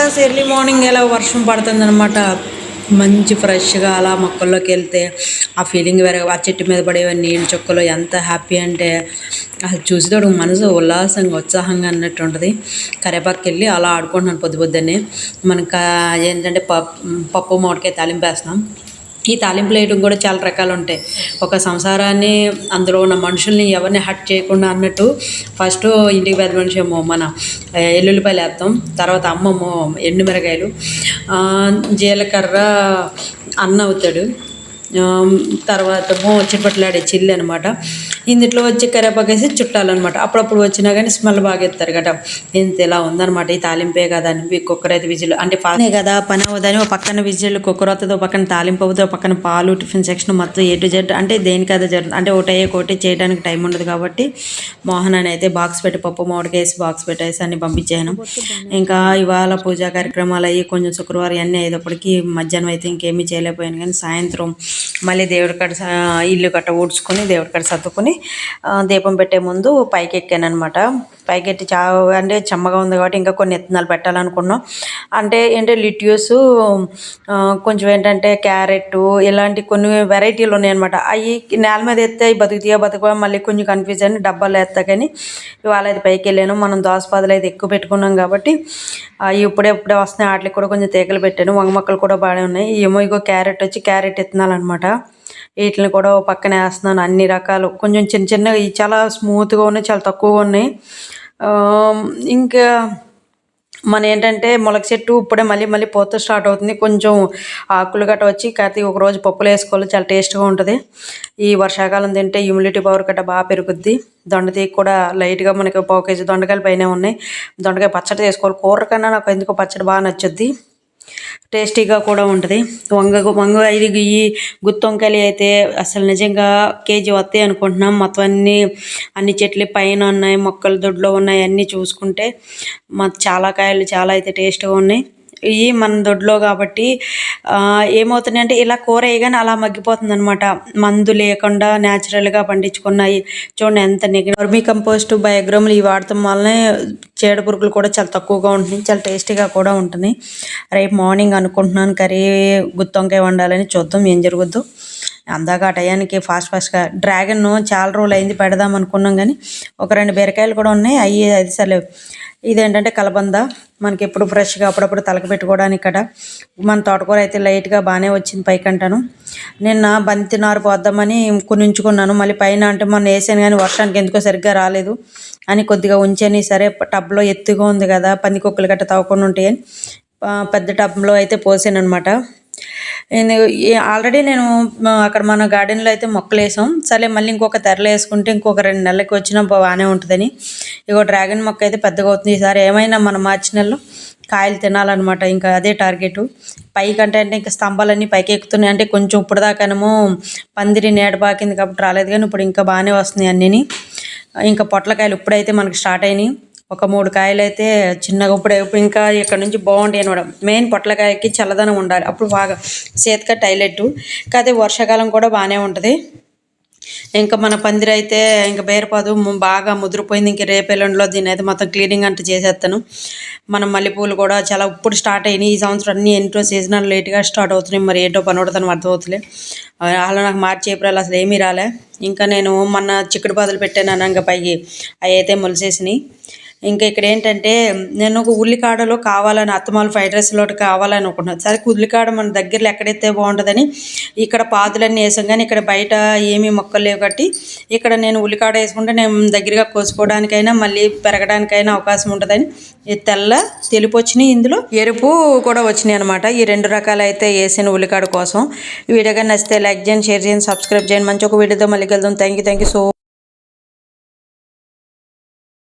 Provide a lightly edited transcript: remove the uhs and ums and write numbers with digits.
Because early morning ఎలా వర్షం పడుతుందనమాట. మంచి ఫ్రెష్గా అలా మొక్కల్లోకి వెళ్తే ఆ ఫీలింగ్ వేరే. ఆ చెట్టు మీద పడే నీళ్ళు చుక్కలు ఎంత హ్యాపీ అంటే అది చూసేటప్పుడు మనసు ఉల్లాసంగా ఉత్సాహంగా అన్నట్టు ఉంటుంది. కరేపాకు వెళ్ళి అలా ఆడుకుంటున్నాను పొద్దున్నే. మనకు ఏంటంటే పప్పు మామిడికాయ తాలింపు వేస్తున్నాం. ఈ తాలింపులు వేయడం కూడా చాలా రకాలు ఉంటాయి. ఒక సంసారాన్ని అందులో ఉన్న మనుషుల్ని ఎవరిని హర్ట్ చేయకుండా అన్నట్టు ఫస్ట్ ఇంటికి పెద్ద మనిషి ఏమో మన ఎల్లుల్లిపాయలు వేస్తాం, తర్వాత అమ్మమ్మో ఎండుమిరకాయలు, జీలకర్ర అన్న అవుతాడు, తర్వాత చిప్పట్లాడే చిల్లి అనమాట. ఇందులో వచ్చి కరివేపాకు వేసి చుట్టాలన్నమాట. అప్పుడప్పుడు వచ్చినా కానీ స్మెల్ బాగా ఎత్తారు కదా. ఇంత ఇలా ఉందన్నమాట. ఈ తాలింపే కదా అని కుక్కర్ అయితే విజిల్ అంటే పాలనే కదా పని అవుదని ఒక పక్కన విజిల్ కుక్కర్ అవుతుంది, పక్కన తాలింపు అవుతుంది, పక్కన పాలు టిఫిన్ సెక్షన్ మొత్తం ఏ టు జెడ్ అంటే దేనికి అదే జరుగుతుంది. అంటే ఒకటి చేయడానికి టైం ఉండదు కాబట్టి మోహన్ అని అయితే బాక్స్ పెట్టి పప్పు మామిడికి వేసి బాక్స్ పెట్టేసి అన్ని పంపించాను. ఇంకా ఇవాళ పూజా కార్యక్రమాలు అయ్యి కొంచెం శుక్రవారం అన్నీ అయ్యేటప్పటికి మధ్యాహ్నం అయితే ఇంకేమీ చేయలేకపోయాను. కానీ సాయంత్రం మళ్ళీ దేవుడి కాడ ఇల్లు గట్ట ఊడ్చుకొని దేవుడి కాడ సర్దుకొని దీపం పెట్టే ముందు పైకి ఎక్కాను అనమాట. పైకి ఎట్టి అంటే చెమ్మగా ఉంది కాబట్టి ఇంకా కొన్ని విత్తనాలు పెట్టాలనుకున్నాం. అంటే ఏంటంటే లిట్యూస్, కొంచెం ఏంటంటే క్యారెట్, ఇలాంటి కొన్ని వెరైటీలు ఉన్నాయన్నమాట. అవి నేల మీద ఎత్తే బతుకుతాయా బతుకువా మళ్ళీ కొంచెం కన్ఫ్యూజ్ అని డబ్బాలు వేస్తా. కానీ ఇవాళ అయితే పైకి వెళ్ళాను. మనం దోసపాదులు అయితే ఎక్కువ పెట్టుకున్నాం కాబట్టి అవి ఇప్పుడే వస్తున్నాయి. వాటికి కూడా కొంచెం తీగలు పెట్టాను. వంగ మొక్కలు కూడా బాగానే ఉన్నాయి. ఏమో ఇగో క్యారెట్ వచ్చి క్యారెట్ విత్తనాలు అనమాట. వీటిని కూడా పక్కన వేస్తున్నాను. అన్ని రకాలు కొంచెం చిన్న చిన్నగా చాలా స్మూత్గా ఉన్నాయి, చాలా తక్కువగా ఉన్నాయి. ఇంకా మన ఏంటంటే మొలక చెట్టు ఇప్పుడే మళ్ళీ పూత స్టార్ట్ అవుతుంది. కొంచెం ఆకులు గట్ట వచ్చి కాకపోతే ఒకరోజు పప్పులు వేసుకోవాలి, చాలా టేస్ట్గా ఉంటుంది. ఈ వర్షాకాలం తింటే ఇమ్యూనిటీ పవర్ గట్ట బాగా పెరుగుద్ది. దొండతీగ కూడా లైట్గా మనకి 1 కేజీ దొండకాయలు పైన ఉన్నాయి. దొండకాయ పచ్చడి చేసుకోవాలి. కూర కన్నా నాకు ఎందుకో పచ్చడి బాగా నచ్చుద్ది, టేస్టీగా కూడా ఉంటుంది. వంగ ఇది ఈ గుత్తి వంకాయలు అయితే అసలు నిజంగా కేజీ వస్తాయి అనుకుంటున్నాం. మొత్తం అన్ని చెట్లు పైన ఉన్నాయి, మొక్కలు దొడ్లో ఉన్నాయి. అన్నీ చూసుకుంటే చాలా కాయలు చాలా అయితే టేస్ట్గా ఉన్నాయి. ఇవి మన దొడ్లో కాబట్టి ఏమవుతున్నాయంటే ఇలా కూర వేయగానే అలా మగ్గిపోతుంది అనమాట. మందు లేకుండా న్యాచురల్గా పండించుకున్నాయి. చూడండి ఎంత వర్మీ కంపోస్ట్, బయోగ్రాములు ఇవి వాడటం వల్లనే చీడ పురుగులు కూడా చాలా తక్కువగా ఉంటుంది, చాలా టేస్టీగా కూడా ఉంటుంది. రేపు మార్నింగ్ అనుకుంటున్నాను కర్రీ గుత్తి వంకాయ వండాలని. చూద్దాం ఏం జరుగుద్దో. అందాక ఆ టయానికి ఫాస్ట్గా డ్రాగన్ చాలా రోజులు అయింది పెడదాం అనుకున్నాం. కానీ ఒక 2 బీరకాయలు కూడా ఉన్నాయి. అది సరే. ఇదేంటంటే కలబంద, మనకి ఎప్పుడు ఫ్రెష్గా అప్పుడప్పుడు తలక పెట్టుకోవడానికి కదా. మన తోటకూర అయితే లైట్గా బాగానే వచ్చింది పైకంటాను. నిన్న బంతి నారు పోద్దామని కొన్ని ఉంచుకున్నాను. మళ్ళీ పైన అంటే మొన్న వేసాను కానీ వర్షానికి ఎందుకో సరిగ్గా రాలేదు అని కొద్దిగా ఉంచాను. సరే టబ్లో ఎత్తుగా ఉంది కదా, పందికొక్కులు గట్ట తవ్వకుండా ఉంటాయని పెద్ద టబ్లో అయితే పోసాను అనమాట. ఆల్రెడీ నేను అక్కడ మన గార్డెన్లో అయితే మొక్కలు వేసాం. సరే మళ్ళీ ఇంకొక తెరలు వేసుకుంటే ఇంకొక 2 నెలలకి వచ్చినా బాగానే ఉంటుందని. ఇగో డ్రాగన్ మొక్క అయితే పెద్దగా అవుతుంది. ఈసారి ఏమైనా మన మార్చి నెలలో కాయలు తినాలన్నమాట. ఇంకా అదే టార్గెట్. పైకంటే అంటే ఇంకా స్తంభాలన్నీ పైకి ఎక్కుతున్నాయి. అంటే కొంచెం ఇప్పుడు దాకానేమో పందిరి నీడ పాకింది కాబట్టి రాలేదు. కానీ ఇప్పుడు ఇంకా బాగానే వస్తున్నాయి అన్నీ. ఇంకా పొట్లకాయలు ఇప్పుడైతే మనకి స్టార్ట్ అయినాయి. ఒక 3 కాయలు అయితే చిన్నగా ఇప్పుడు ఇంకా ఇక్కడ నుంచి బాగుంటాయి అనమాట. మెయిన్ పొట్లకాయకి చల్లదనం ఉండాలి, అప్పుడు బాగా చేతికట్టు హైలైట్. కాకపోతే వర్షాకాలం కూడా బాగానే ఉంటుంది. ఇంకా మన పందిరి అయితే ఇంకా బేరపాదు బాగా ముదిరిపోయింది. ఇంక రేపెల్లుండిలో దీన్ని అయితే మొత్తం క్లీనింగ్ అంటే చేసేస్తాను. మనం మల్లెపూలు కూడా చాలా ఇప్పుడు స్టార్ట్ అయినాయి. ఈ సంవత్సరం అన్నీ ఏంటో సీజనల్ లేట్గా స్టార్ట్ అవుతున్నాయి. మరి ఏంటో పని పడుతుంది అర్థమవుతుంది. అలా నాకు మార్చి ఏప్రిల్ అసలు ఏమీ రాలే. ఇంకా నేను మొన్న చిక్కుడు పాదులు పెట్టాను ఇంకా పైకి అవి అయితే మొలిసేసినాయి. ఇంకా ఇక్కడ ఏంటంటే నేను ఒక ఉల్లికాడలో కావాలని అత్తమాలు ఫ్రైడ్ రైస్లో కావాలని అనుకుంటున్నాను. సరే ఉల్లికాడ మన దగ్గరలో ఎక్కడైతే బాగుంటుందని ఇక్కడ పాదులన్నీ వేసాం. కానీ ఇక్కడ బయట ఏమీ మొక్కలు లేవు కాబట్టి ఇక్కడ నేను ఉల్లికాడ వేసుకుంటే నేను దగ్గరగా కోసుకోవడానికైనా మళ్ళీ పెరగడానికైనా అవకాశం ఉంటుందని తెలుపు వచ్చినాయి, ఇందులో ఎరుపు కూడా వచ్చినాయి అనమాట. ఈ 2 రకాలు అయితే వేసాను ఉల్లికాడ కోసం. ఈ వీడియో కానీ నచ్చితే లైక్ చేయండి, షేర్ చేయండి, సబ్స్క్రైబ్ చేయండి. మంచి ఒక వీడియోతో మళ్ళీ వెళ్దాం. Thank you so